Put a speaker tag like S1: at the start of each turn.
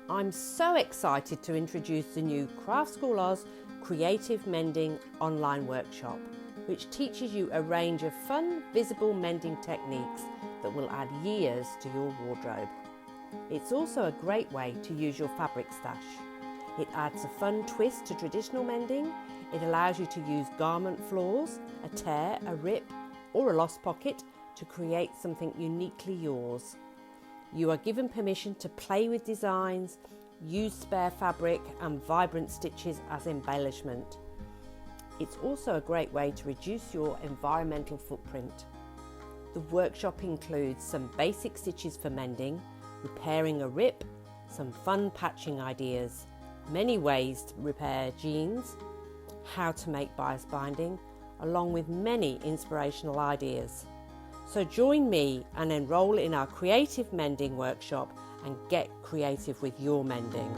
S1: I'm so excited to introduce the new Craft School Oz Creative Mending online workshop, which teaches you a range of fun, visible mending techniques that will add years to your wardrobe. It's also a great way to use your fabric stash. It adds a fun twist to traditional mending. It allows you to use garment flaws, a tear, a rip, or a lost pocket to create something uniquely yours. You are given permission to play with designs, use spare fabric and vibrant stitches as embellishment. It's also a great way to reduce your environmental footprint. The workshop includes some basic stitches for mending, repairing a rip, some fun patching ideas, many ways to repair jeans, how to make bias binding, along with many inspirational ideas. So join me and enroll in our Creative Mending workshop and get creative with your mending.